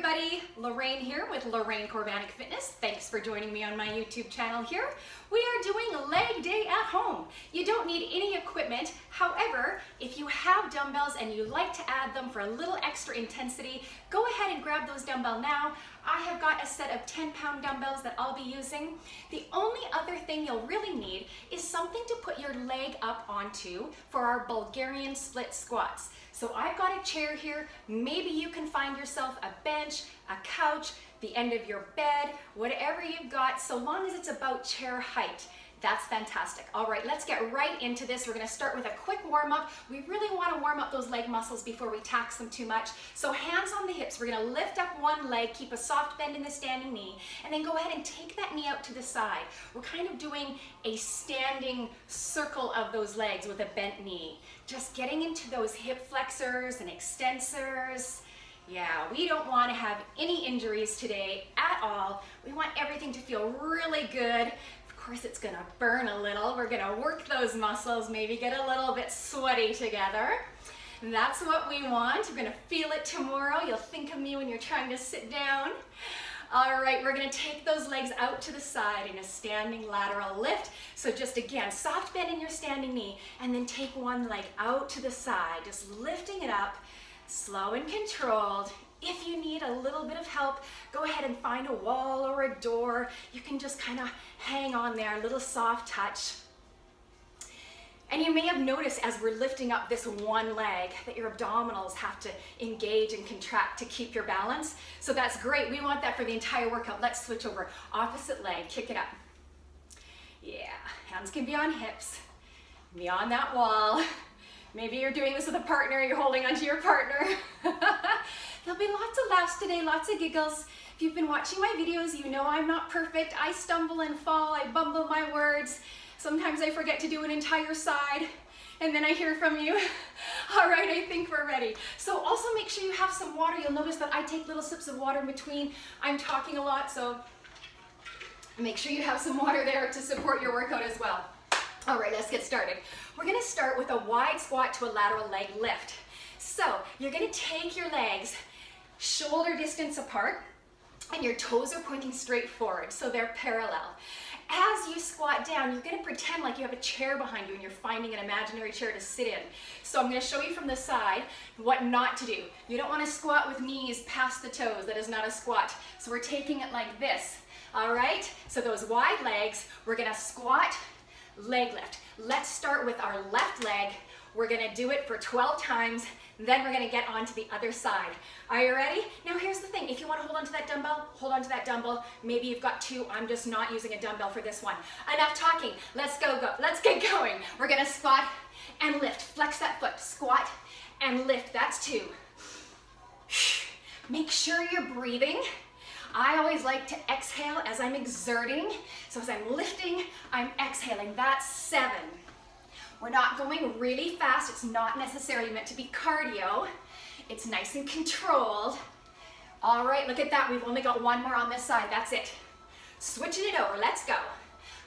everybody, Lorraine here with Lorraine Corvanic Fitness. Thanks for joining me on my YouTube channel here. We are doing leg day at home. You don't need any equipment. However, if you have dumbbells and you like to add them for a little extra intensity, go ahead and grab those dumbbells now. I have got a set of 10-pound dumbbells that I'll be using. The only other thing you'll really need is something to put your leg up onto for our Bulgarian split squats. So I've got a chair here. Maybe you can find yourself a bench, a couch, the end of your bed, whatever you've got, so long as it's about chair height. That's fantastic. All right, let's get right into this. We're gonna start with a quick warm-up. We really wanna warm up those leg muscles before we tax them too much. So hands on the hips. We're gonna lift up one leg, keep a soft bend in the standing knee, and then go ahead and take that knee out to the side. We're kind of doing a standing circle of those legs with a bent knee. Just getting into those hip flexors and extensors. Yeah, we don't want to have any injuries today at all. We want everything to feel really good. Of course, it's gonna burn a little. We're gonna work those muscles, maybe get a little bit sweaty together. And that's what we want. We're gonna feel it tomorrow. You'll think of me when you're trying to sit down. All right, we're gonna take those legs out to the side in a standing lateral lift. So just again, soft bend in your standing knee, and then take one leg out to the side, just lifting it up, slow and controlled. If you need a little bit of help, go ahead and find a wall or a door. You can just kind of hang on there, a little soft touch. And you may have noticed as we're lifting up this one leg that your abdominals have to engage and contract to keep your balance. So that's great. We want that for the entire workout. Let's switch over. Opposite leg, kick it up. Yeah, hands can be on hips, be on that wall. Maybe you're doing this with a partner, you're holding onto your partner. There'll be lots of laughs today, lots of giggles. If you've been watching my videos, you know I'm not perfect. I stumble and fall, I bumble my words. Sometimes I forget to do an entire side, and then I hear from you. All right, I think we're ready. So also make sure you have some water. You'll notice that I take little sips of water in between. I'm talking a lot, so make sure you have some water there to support your workout as well. All right, let's get started. We're gonna start with a wide squat to a lateral leg lift. So you're gonna take your legs shoulder distance apart, and your toes are pointing straight forward, so they're parallel. As you squat down, you're gonna pretend like you have a chair behind you and you're finding an imaginary chair to sit in. So I'm gonna show you from the side what not to do. You don't wanna squat with knees past the toes. That is not a squat. So we're taking it like this, all right? So those wide legs, we're gonna squat, leg lift. Let's start with our left leg. We're gonna do it for 12 times, then we're gonna get onto the other side. Are you ready? Now here's the thing, if you wanna hold onto that dumbbell, hold onto that dumbbell. Maybe you've got two, I'm just not using a dumbbell for this one. Enough talking, let's get going. We're gonna squat and lift, flex that foot, squat and lift, that's two. Make sure you're breathing. I always like to exhale as I'm exerting. So as I'm lifting, I'm exhaling, that's 7. We're not going really fast. It's not necessarily meant to be cardio. It's nice and controlled. All right, look at that. We've only got one more on this side. That's it. Switching it over. Let's go.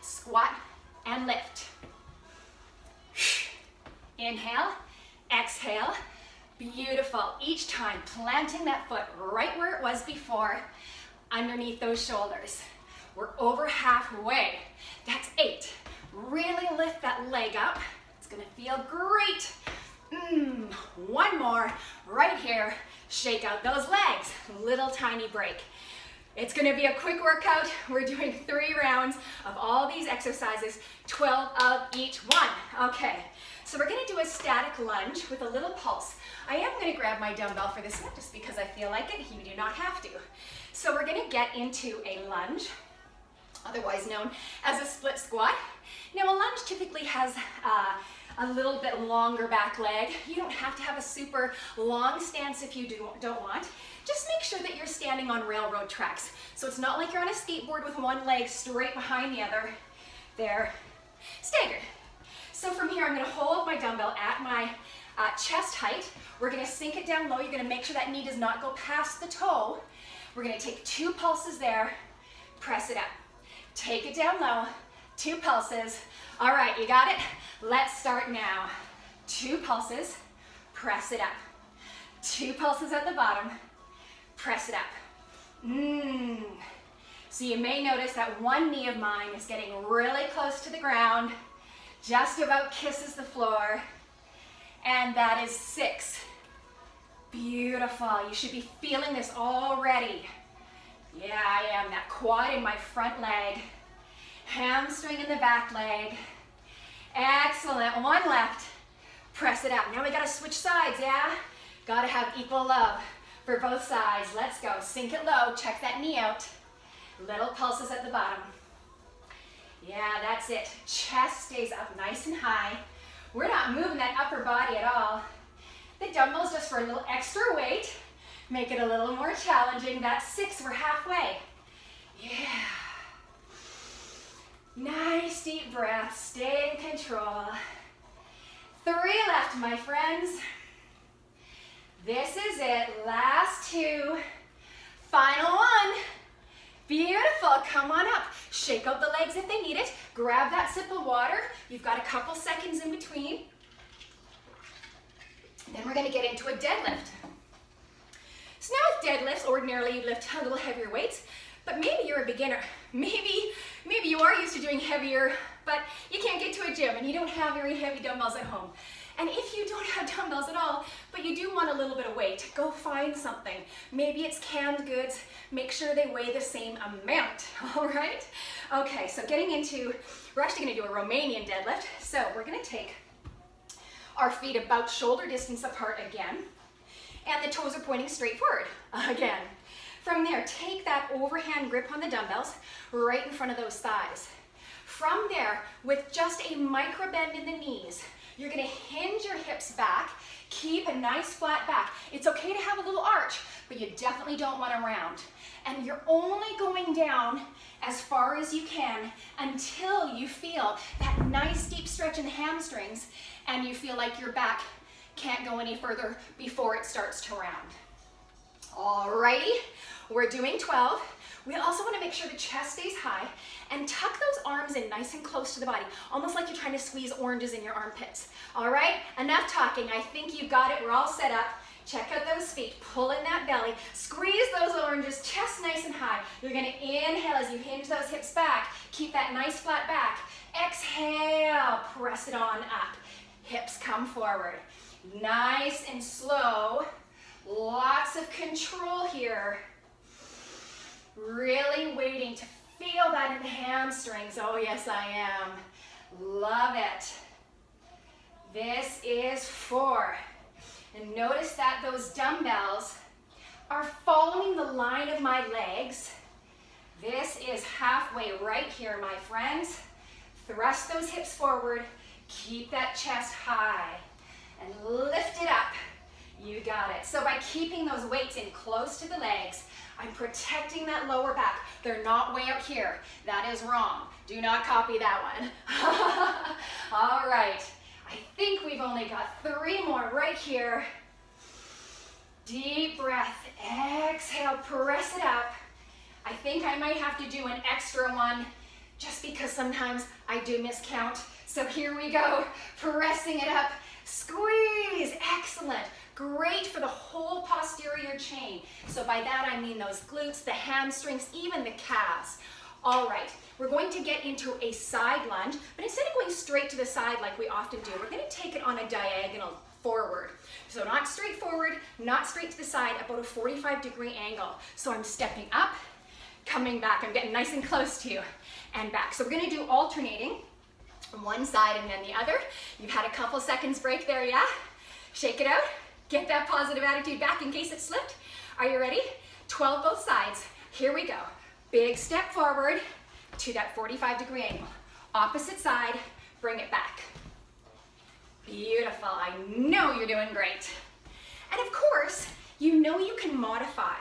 Squat and lift. Inhale, exhale. Beautiful. Each time planting that foot right where it was before, underneath those shoulders. We're over halfway. That's 8. Really lift that leg up. It's gonna feel great. One more right here. Shake out those legs. Little tiny break. It's gonna be a quick workout. We're doing 3 rounds of all these exercises, 12 of each one. Okay, so we're gonna do a static lunge with a little pulse. I am gonna grab my dumbbell for this one just because I feel like it. You do not have to. So we're gonna get into a lunge, otherwise known as a split squat. Now a lunge typically has a little bit longer back leg. You don't have to have a super long stance if you don't want. Just make sure that you're standing on railroad tracks. So it's not like you're on a skateboard with one leg straight behind the other. They're staggered. So from here, I'm gonna hold my dumbbell at my chest height. We're gonna sink it down low. You're gonna make sure that knee does not go past the toe. We're gonna take 2 pulses there, press it up. Take it down low, 2 pulses. All right, you got it? Let's start now. 2 pulses, press it up. 2 pulses at the bottom, press it up. So you may notice that one knee of mine is getting really close to the ground, just about kisses the floor, and that is 6. Beautiful. You should be feeling this already. Yeah, I am. That quad in my front leg, hamstring in the back leg. Excellent. One left. Press it out. Now we gotta switch sides, yeah? Gotta have equal love for both sides. Let's go. Sink it low. Check that knee out. Little pulses at the bottom. Yeah, that's it. Chest stays up nice and high. We're not moving that upper body at all. The dumbbells just for a little extra weight. Make it a little more challenging. That's 6, we're halfway. Yeah. Nice deep breath, stay in control. 3 left, my friends. This is it, last 2. Final 1. Beautiful, come on up. Shake out the legs if they need it. Grab that sip of water. You've got a couple seconds in between. Then we're gonna get into a deadlift. So now with deadlifts, ordinarily you lift a little heavier weights, but maybe you're a beginner. Maybe you are used to doing heavier, but you can't get to a gym and you don't have very heavy dumbbells at home. And if you don't have dumbbells at all, but you do want a little bit of weight, go find something. Maybe it's canned goods. Make sure they weigh the same amount, all right? Okay, so we're actually gonna do a Romanian deadlift. So we're gonna take our feet about shoulder distance apart again, and the toes are pointing straight forward again. From there, take that overhand grip on the dumbbells right in front of those thighs. From there, with just a micro bend in the knees, you're gonna hinge your hips back, keep a nice flat back. It's okay to have a little arch, but you definitely don't want to round. And you're only going down as far as you can until you feel that nice deep stretch in the hamstrings and you feel like your back can't go any further before it starts to round. Alrighty, we're doing 12. We also want to make sure the chest stays high and tuck those arms in nice and close to the body, almost like you're trying to squeeze oranges in your armpits. All right, enough talking. I think you got it. We're all set up. Check out those feet. Pull in that belly. Squeeze those oranges, chest nice and high. You're going to inhale as you hinge those hips back. Keep that nice flat back. Exhale, press it on up. Hips come forward. Nice and slow. Lots of control here. Really waiting to feel that in the hamstrings. Oh, yes, I am. Love it. This is 4. And notice that those dumbbells are following the line of my legs. This is halfway right here, my friends. Thrust those hips forward. Keep that chest high. And lift it up. You got it. So by keeping those weights in close to the legs, I'm protecting that lower back. They're not way up here. That is wrong. Do not copy that one. All right. I think we've only got 3 more right here. Deep breath. Exhale. Press it up. I think I might have to do an extra one just because sometimes I do miscount. So here we go. Pressing it up. Squeeze. Excellent. Great for the whole posterior chain. So by that I mean those glutes, the hamstrings, even the calves. All right, we're going to get into a side lunge, but instead of going straight to the side like we often do, we're going to take it on a diagonal forward. So not straight forward, not straight to the side, about a 45-degree angle. So I'm stepping up, coming back. I'm getting nice and close to you, and back. So we're going to do alternating from one side and then the other. You've had a couple seconds break there, yeah? Shake it out. Get that positive attitude back in case it slipped. Are you ready? 12 both sides. Here we go. Big step forward to that 45-degree angle. Opposite side, bring it back. Beautiful. I know you're doing great. And of course, you know you can modify.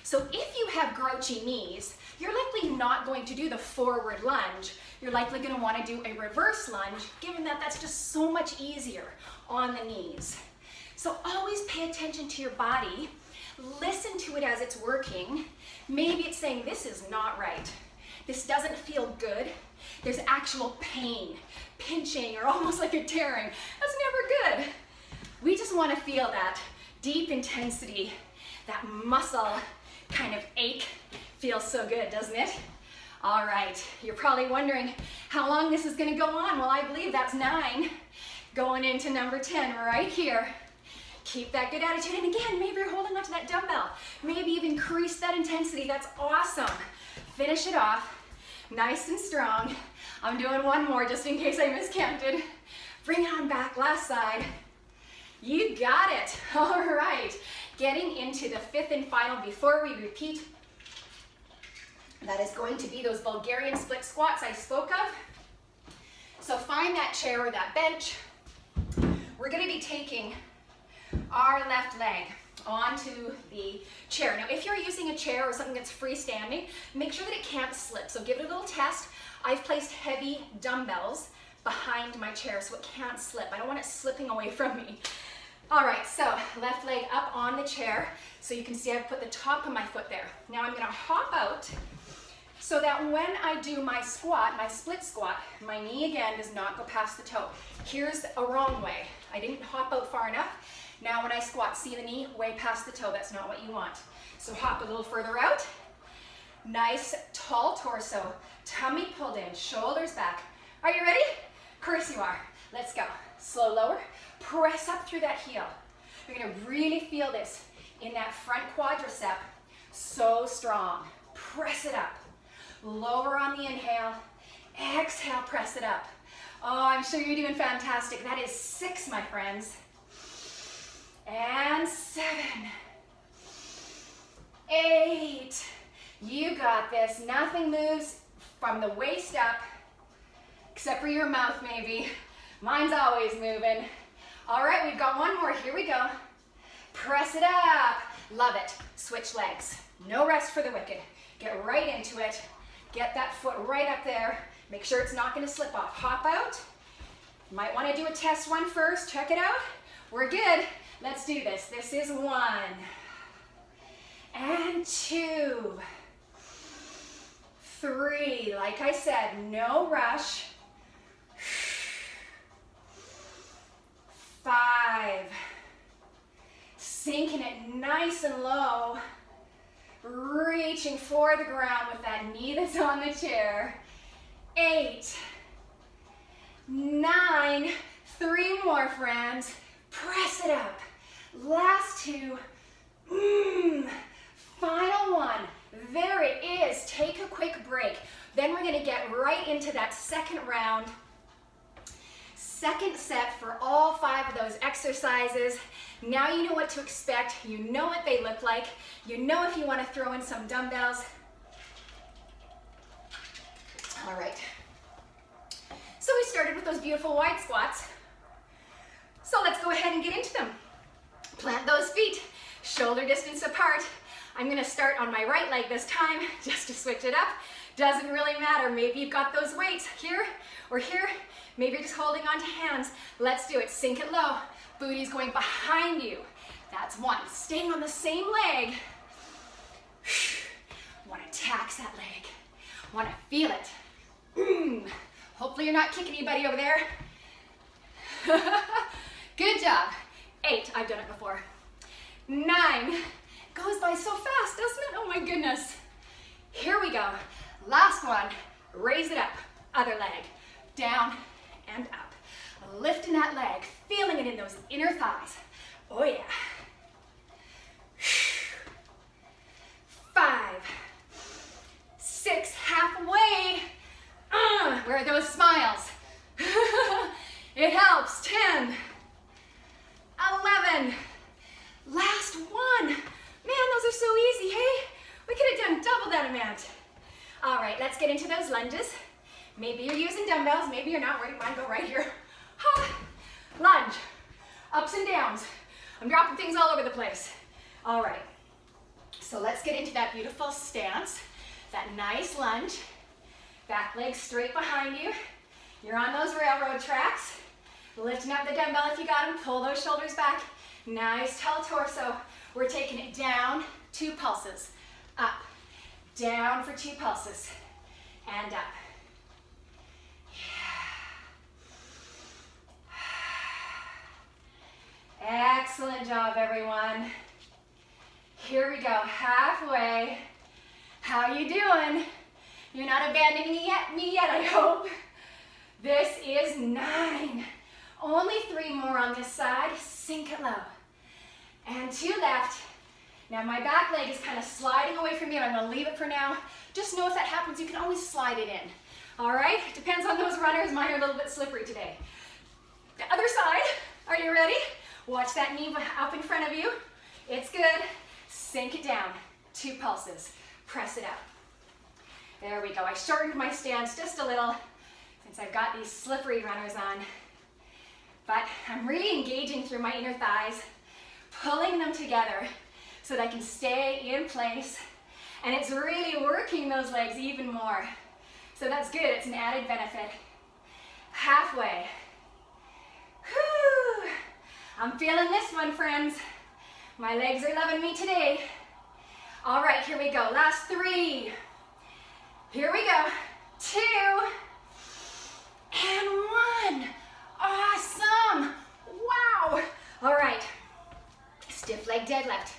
So if you have grouchy knees, you're likely not going to do the forward lunge. You're likely going to want to do a reverse lunge, given that that's just so much easier on the knees. So always pay attention to your body. Listen to it as it's working. Maybe it's saying, this is not right. This doesn't feel good. There's actual pain, pinching, or almost like a tearing. That's never good. We just want to feel that deep intensity, that muscle kind of ache. Feels so good, doesn't it? All right, you're probably wondering how long this is gonna go on. Well, I believe that's 9. Going into number 10 right here. Keep that good attitude. And again, maybe you're holding onto that dumbbell. Maybe even increase that intensity. That's awesome. Finish it off. Nice and strong. I'm doing one more just in case I miscounted. Bring it on back, last side. You got it. All right. Getting into the 5th and final before we repeat. That is going to be those Bulgarian split squats I spoke of. So find that chair or that bench. We're going to be taking our left leg onto the chair. Now, if you're using a chair or something that's freestanding, make sure that it can't slip. So give it a little test. I've placed heavy dumbbells behind my chair so it can't slip. I don't want it slipping away from me. All right, so left leg up on the chair. So you can see I've put the top of my foot there. Now I'm going to hop out so that when I do my squat, my split squat, my knee again does not go past the toe. Here's a wrong way. I didn't hop out far enough. Now when I squat, see the knee way past the toe. That's not what you want. So hop a little further out. Nice tall torso. Tummy pulled in, shoulders back. Are you ready? Of course you are. Let's go. Slow lower. Press up through that heel. You're going to really feel this in that front quadricep. So strong. Press it up. Lower on the inhale. Exhale, press it up. Oh, I'm sure you're doing fantastic. That is 6, my friends. And 7. 8. You got this. Nothing moves from the waist up, except for your mouth maybe. Mine's always moving. All right, we've got one more. Here we go. Press it up. Love it. Switch legs. No rest for the wicked. Get right into it. Get that foot right up there. Make sure it's not going to slip off. Hop out. You might want to do a test one first. Check it out. We're good. Let's do this. This is 1 and 2, 3. Like I said, no rush. 5. Sinking it nice and low. Reaching for the ground with that knee that's on the chair. 8. 9. 3 more, friends. Press it up. Last 2. Final 1. There it is. Take a quick break. Then we're going to get right into that second round. Second set for all 5 of those exercises. Now you know what to expect. You know what they look like. You know if you want to throw in some dumbbells. All right. So we started with those beautiful wide squats. So let's go ahead and get into them. Plant those feet, shoulder distance apart. I'm going to start on my right leg this time, just to switch it up. Doesn't really matter. Maybe you've got those weights here or here. Maybe you're just holding on to hands. Let's do it. Sink it low. Booty's going behind you. That's 1. Staying on the same leg. Want to tax that leg. Want to feel it. Hopefully you're not kicking anybody over there. Good job. 8. I've done it before. 9. Goes by so fast, doesn't it? Oh my goodness. Here we go. Last one. Raise it up. Other leg. Down and up. Lifting that leg, feeling it in those inner thighs. Oh yeah. 5, 6, halfway. Where are those smiles? It helps. 10, 11. Last 1. Man, those are so easy, hey? We could have done double that amount. All right, let's get into those lunges. Maybe you're using dumbbells, maybe you're not. Where did mine go? Right here. Lunge, ups and downs. I'm dropping things all over the place. All right, so let's get into that beautiful stance, that nice lunge. Back leg straight behind you. You're on those railroad tracks. Lifting up the dumbbell if you got them. Pull those shoulders back. Nice tall torso. We're taking it down, 2 pulses. Up, down for 2 pulses, and up. Excellent job, everyone. Here we go, halfway. How you doing? You're not abandoning me yet, I hope. This is 9. Only 3 more on this side. Sink it low. And 2 left. Now my back leg is kind of sliding away from me, and I'm going to leave it for now. Just know if that happens, you can always slide it in. All right? Depends on those runners. Mine are a little bit slippery today. The other side. Are you ready? Watch that knee up in front of you. It's good. Sink it down. 2 pulses. Press it out. There we go. I shortened my stance just a little since I've got these slippery runners on. But I'm really engaging through my inner thighs, pulling them together so that I can stay in place. And it's really working those legs even more. So that's good. It's an added benefit. Halfway. Whew. I'm feeling this one, friends. My legs are loving me today. All right, here we go. Last 3. Here we go. 2 and 1. Awesome. Wow. All right. Stiff leg deadlift.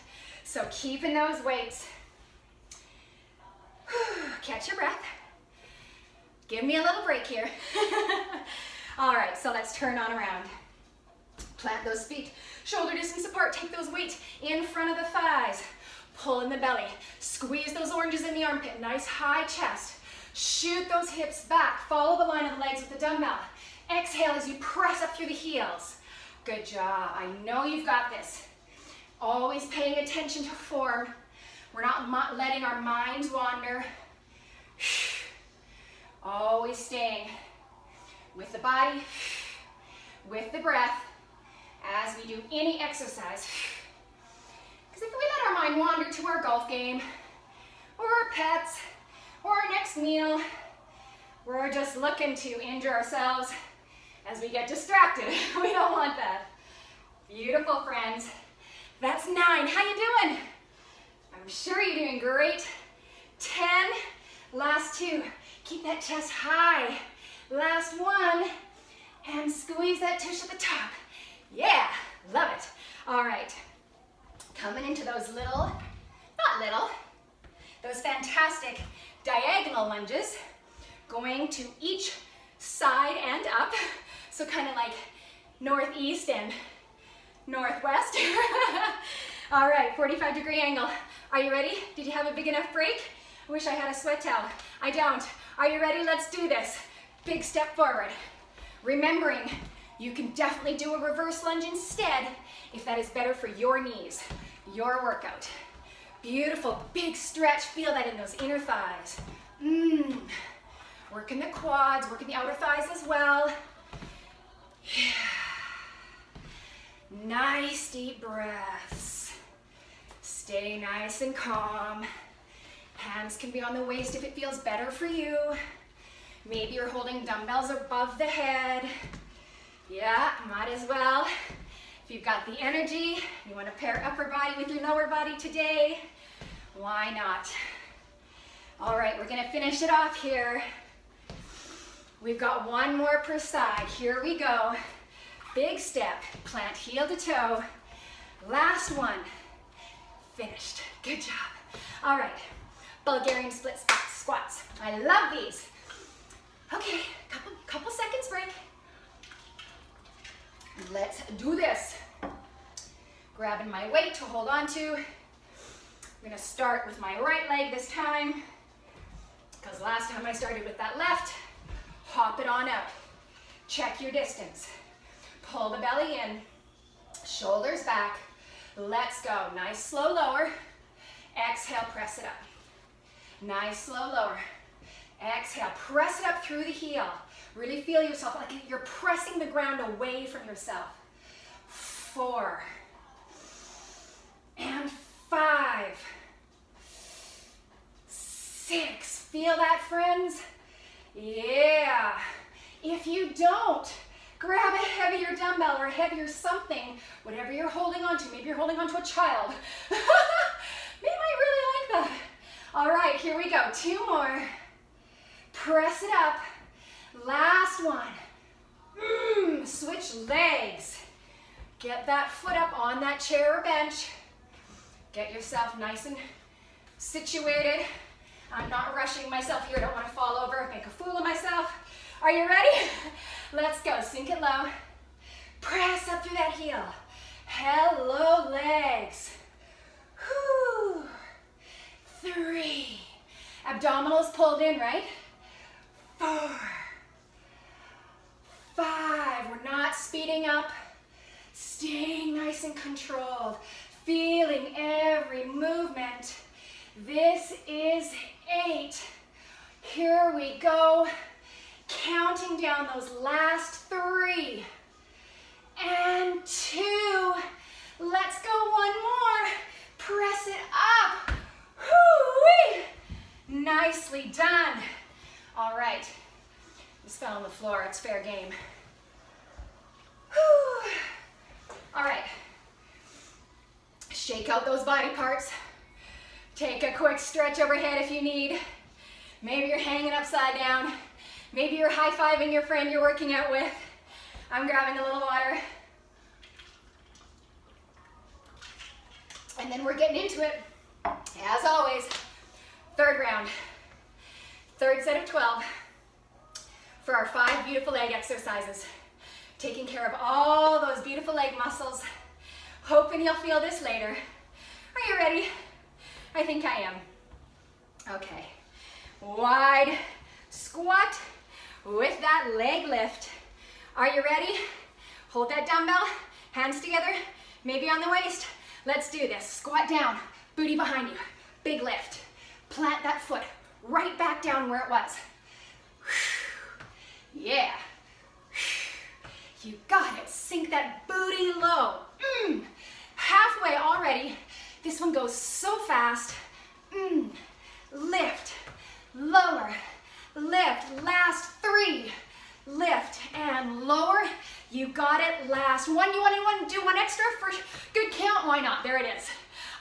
So keeping those weights. Catch your breath. Give me a little break here. All right, so let's turn on around. Plant those feet shoulder distance apart. Take those weights in front of the thighs. Pull in the belly. Squeeze those oranges in the armpit. Nice high chest. Shoot those hips back. Follow the line of the legs with the dumbbell. Exhale as you press up through the heels. Good job. I know you've got this. Always paying attention to form. We're not letting our minds wander. Always staying with the body, with the breath, as we do any exercise. Because if we let our mind wander to our golf game, or our pets, or our next meal, we're just looking to injure ourselves as we get distracted. We don't want that. Beautiful, friends. That's 9. How you doing? I'm sure you're doing great. 10. Last 2. Keep that chest high. Last 1. And squeeze that tush at the top. Yeah, love it. All right. Coming into those those fantastic diagonal lunges. Going to each side and up. So kind of like northeast and northwest. All right, 45-degree angle. Are you ready? Did you have a big enough break? I wish I had a sweat towel. I don't. Are you ready? Let's do this. Big step forward. Remembering, you can definitely do a reverse lunge instead if that is better for your knees, your workout. Beautiful, big stretch. Feel that in those inner thighs. Working the quads, working the outer thighs as well. Yeah. Nice deep breaths. Stay nice and calm. Hands can be on the waist if it feels better for you. Maybe you're holding dumbbells above the head. Yeah, might as well. If you've got the energy, you want to pair upper body with your lower body today, why not? All right, we're going to finish it off here. We've got 1 more per side. Here we go. Big step, plant heel to toe. Last 1. Finished. Good job. All right, Bulgarian split squats. I love these. Okay, couple seconds break. Let's do this. Grabbing my weight to hold on to. I'm gonna start with my right leg this time, because last time I started with that left. Hop it on up. Check your distance. Pull the belly in. Shoulders back. Let's go. Nice slow lower. Exhale, press it up. Nice slow lower. Exhale, press it up through the heel. Really feel yourself like you're pressing the ground away from yourself. 4 and 5, 6. Feel that, friends? Yeah. If you don't, grab a heavier dumbbell or a heavier something, whatever you're holding on to. Maybe you're holding on to a child. They might really like that. All right, here we go. 2 more. Press it up. Last 1. Switch legs. Get that foot up on that chair or bench. Get yourself nice and situated. I'm not rushing myself here. I don't want to fall over, make a fool of myself. Are you ready? Let's go. Sink it low. Press up through that heel. Hello, legs. Whew. 3. Abdominals pulled in, right? 4. 5. We're not speeding up. Staying nice and controlled. Feeling every movement. This is 8. Here we go. Counting down those last 3. And 2. Let's go one more. Press it up. Whoo-wee. Nicely done. All right. Just fell on the floor. It's fair game. Whew. All right. Shake out those body parts. Take a quick stretch overhead if you need. Maybe you're hanging upside down. Maybe you're high-fiving your friend you're working out with. I'm grabbing a little water. And then we're getting into it. As always, 3rd round. 3rd set of 12 for our 5 beautiful leg exercises. Taking care of all those beautiful leg muscles. Hoping you'll feel this later. Are you ready? I think I am. Okay. Wide squat with that leg lift. Are you ready? Hold that dumbbell, hands together, maybe on the waist. Let's do this. Squat down, booty behind you, big lift. Plant that foot right back down where it was. Yeah. You got it. Sink that booty low. Halfway already. This one goes so fast. Lift, lower, lift, last 3. Lift and lower. You got it. Last one. You want to do one extra for good count? Why not? There it is.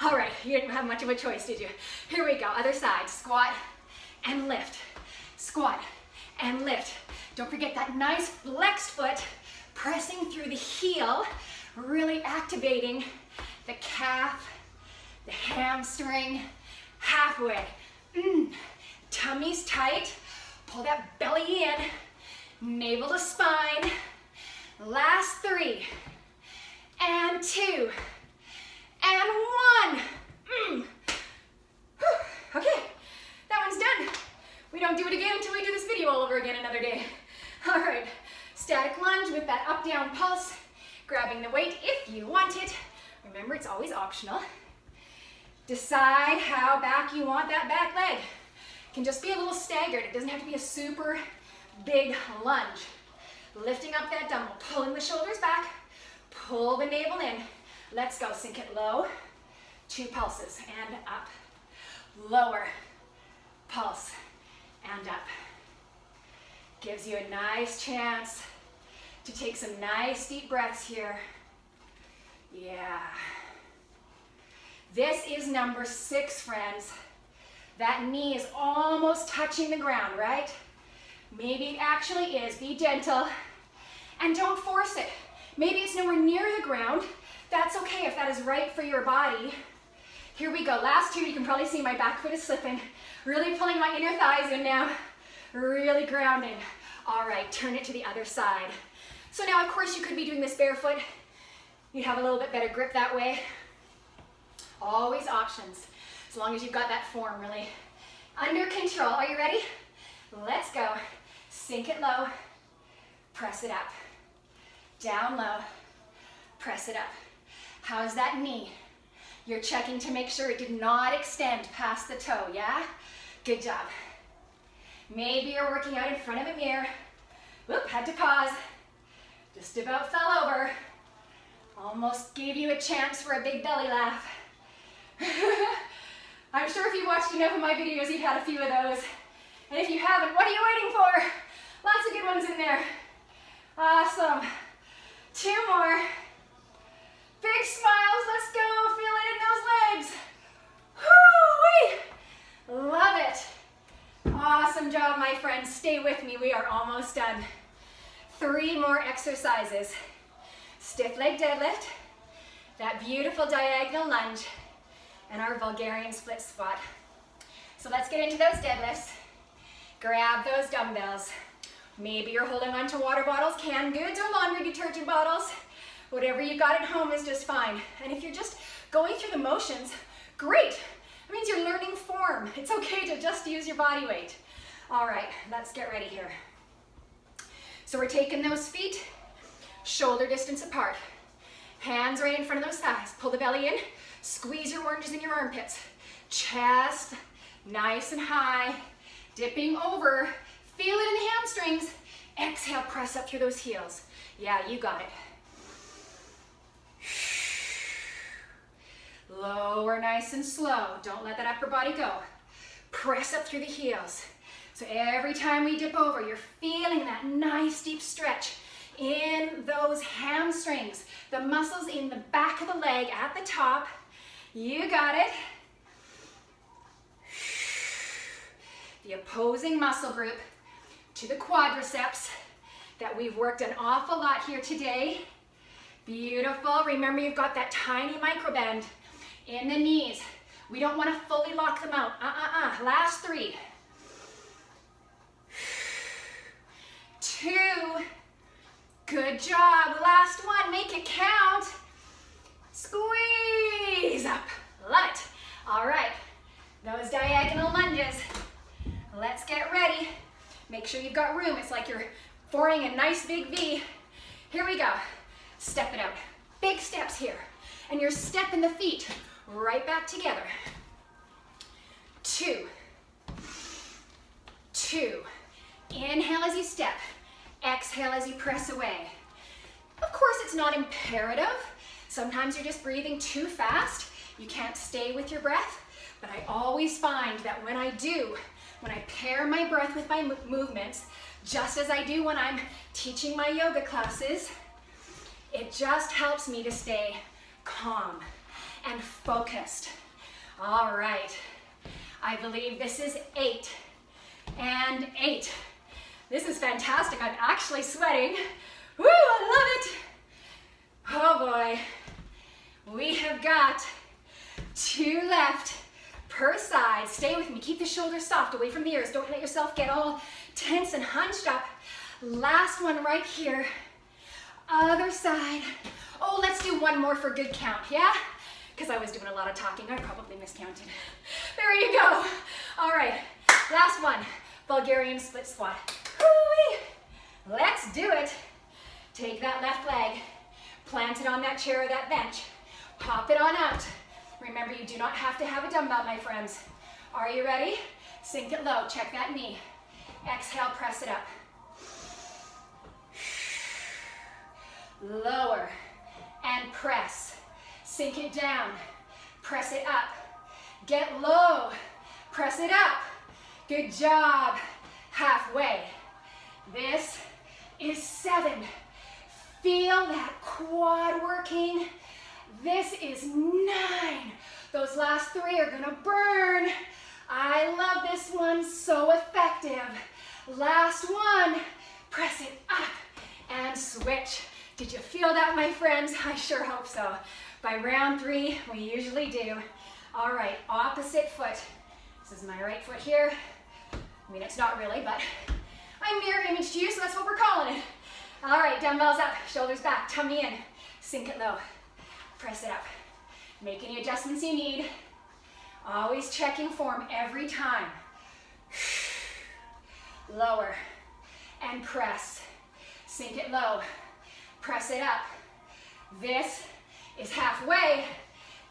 All right. You didn't have much of a choice, did you? Here we go. Other side. Squat and lift. Squat and lift. Don't forget that nice flexed foot pressing through the heel, really activating the calf, the hamstring, halfway. Tummy's tight. Pull that belly in. Navel to spine. Last 3. And 2. And 1. Okay, that one's done. We don't do it again until we do this video all over again another day. All right, static lunge with that up-down pulse. Grabbing the weight if you want it. Remember, it's always optional. Decide how back you want that back leg. It can just be a little staggered. It doesn't have to be a super big lunge. Lifting up that dumbbell, pulling the shoulders back, pull the navel in. Let's go, sink it low, 2 pulses, and up. Lower, pulse, and up. Gives you a nice chance to take some nice deep breaths here. Yeah. This is number 6, friends. That knee is almost touching the ground, right? Maybe it actually is. Be gentle and don't force it. Maybe it's nowhere near the ground. That's okay if that is right for your body. Here we go. Last 2, you can probably see my back foot is slipping. Really pulling my inner thighs in now. Really grounding. All right, turn it to the other side. So now, of course, you could be doing this barefoot. You'd have a little bit better grip that way. Always options, as long as you've got that form really under control. Are you ready? Let's go. Sink it low, press it up. Down low, press it up. How's that knee? You're checking to make sure it did not extend past the toe, yeah? Good job. Maybe you're working out in front of a mirror. Whoop, had to pause. Just about fell over. Almost gave you a chance for a big belly laugh. I'm sure if you watched enough of my videos, you've had a few of those. And if you haven't, what are you waiting for? Lots of good ones in there. Awesome. 2 more. Big smiles, let's go. Feel it in those legs. Woo-wee. Love it. Awesome job, my friends. Stay with me, we are almost done. 3 more exercises. Stiff leg deadlift, that beautiful diagonal lunge, and our Bulgarian split squat. So let's get into those deadlifts. Grab those dumbbells. Maybe you're holding on to water bottles, canned goods, or laundry detergent bottles. Whatever you got at home is just fine. And if you're just going through the motions, great. It means you're learning form. It's okay to just use your body weight. All right, let's get ready here. So we're taking those feet shoulder distance apart. Hands right in front of those thighs. Pull the belly in. Squeeze your oranges in your armpits. Chest nice and high. Dipping over. Feel it in the hamstrings. Exhale, press up through those heels. Yeah, you got it. Lower nice and slow. Don't let that upper body go. Press up through the heels. So every time we dip over, you're feeling that nice deep stretch in those hamstrings. The muscles in the back of the leg at the top. You got it. The opposing muscle group to the quadriceps that we've worked an awful lot here today. Beautiful. Remember, you've got that tiny micro bend in the knees. We don't want to fully lock them out. Last 3. 2. Good job. Last 1. Make it count. Squeeze up. Love it. All right. Those diagonal lunges. Let's get ready. Make sure you've got room. It's like you're forming a nice big V. Here we go. Step it out. Big steps here. And you're stepping the feet right back together. 2. 2. Inhale as you step. Exhale as you press away. Of course, it's not imperative. Sometimes you're just breathing too fast. You can't stay with your breath. But I always find that when I pair my breath with my movements, just as I do when I'm teaching my yoga classes, it just helps me to stay calm and focused. All right, I believe this is 8 and 8. This is fantastic. I'm actually sweating. Woo, I love it. Oh boy, we have got 2 left per side. Stay with me. Keep the shoulders soft, away from the ears. Don't let yourself get all tense and hunched up. Last one right here. Other side. Oh, let's do one more for good count, yeah? Because I was doing a lot of talking. I probably miscounted. There you go. All right, last one. Bulgarian split squat. Woo-wee. Let's do it. Take that left leg, plant it on that chair or that bench. Pop it on out. Remember, you do not have to have a dumbbell, my friends. Are you ready? Sink it low. Check that knee. Exhale, press it up. Lower and press. Sink it down. Press it up. Get low. Press it up. Good job. Halfway. This is 7. Feel that quad working. This is 9. Those last 3 are gonna burn. I love this one, so effective. Last one, press it up and switch. Did you feel that, my friends? I sure hope so. By round 3, we usually do. All right, opposite foot. This is my right foot here. I mean, it's not really, but I'm mirror image to you, so that's what we're calling it. All right, dumbbells up, shoulders back, tummy in. Sink it low. Press it up. Make any adjustments you need. Always checking form every time. Lower and press. Sink it low. Press it up. This is halfway.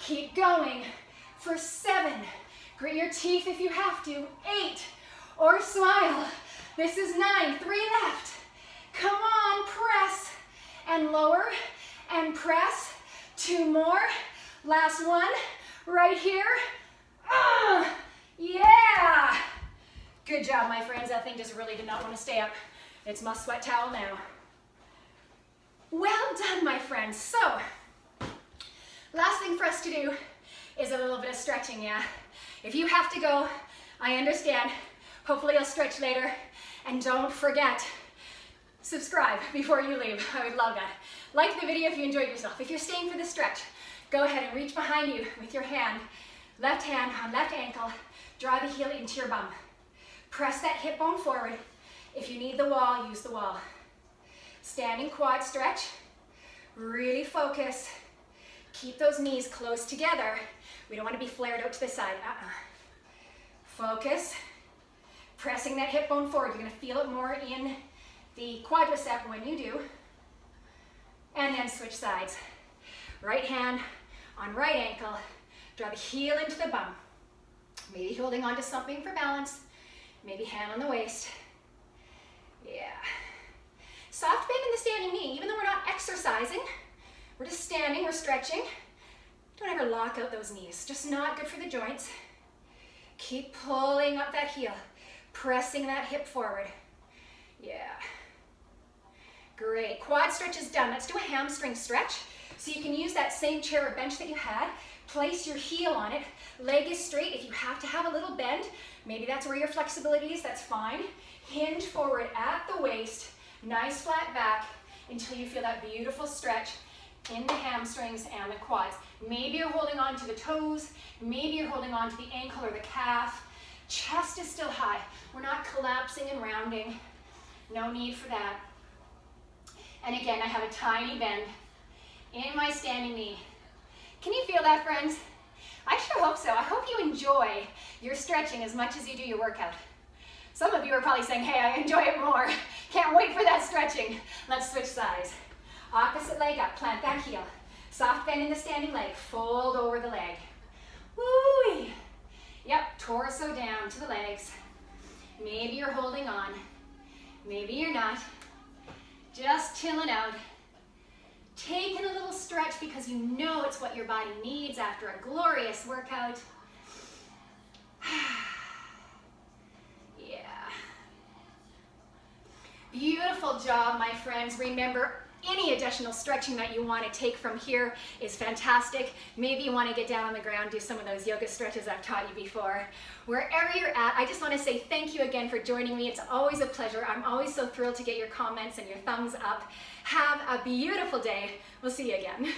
Keep going for 7. Grit your teeth if you have to. 8. Or smile. This is 9. 3 left. Come on, press. And lower and press. 2 more. Last one. Right here. Yeah. Good job, my friends. That thing just really did not want to stay up. It's my sweat towel now. Well done, my friends. So, last thing for us to do is a little bit of stretching, yeah? If you have to go, I understand. Hopefully you'll stretch later. And don't forget, subscribe before you leave. I would love that. Like the video if you enjoyed yourself. If you're staying for the stretch, go ahead and reach behind you with your hand. Left hand on left ankle, draw the heel into your bum. Press that hip bone forward. If you need the wall, use the wall. Standing quad stretch, really focus. Keep those knees close together. We don't want to be flared out to the side. Focus, pressing that hip bone forward. You're going to feel it more in the quadricep when you do. And then switch sides. Right hand on right ankle, draw the heel into the bum. Maybe holding on to something for balance. Maybe hand on the waist. Yeah. Soft bend in the standing knee. Even though we're not exercising, we're just standing, we're stretching. Don't ever lock out those knees. Just not good for the joints. Keep pulling up that heel, pressing that hip forward. Yeah. Great. Quad stretch is done. Let's do a hamstring stretch. So you can use that same chair or bench that you had. Place your heel on it. Leg is straight. If you have to have a little bend, maybe that's where your flexibility is, that's fine. Hinge forward at the waist. Nice flat back until you feel that beautiful stretch in the hamstrings and the quads. Maybe you're holding on to the toes. Maybe you're holding on to the ankle or the calf. Chest is still high. We're not collapsing and rounding. No need for that. And again, I have a tiny bend in my standing knee. Can you feel that, friends? I sure hope so. I hope you enjoy your stretching as much as you do your workout. Some of you are probably saying, hey, I enjoy it more. Can't wait for that stretching. Let's switch sides. Opposite leg up, plant that heel. Soft bend in the standing leg, fold over the leg. Woo-wee. Yep, torso down to the legs. Maybe you're holding on. Maybe you're not. Just chilling out. Taking a little stretch because you know it's what your body needs after a glorious workout. Yeah. Beautiful job, my friends. Remember, any additional stretching that you want to take from here is fantastic. Maybe you want to get down on the ground, do some of those yoga stretches I've taught you before. Wherever you're at, I just want to say thank you again for joining me. It's always a pleasure. I'm always so thrilled to get your comments and your thumbs up. Have a beautiful day. We'll see you again.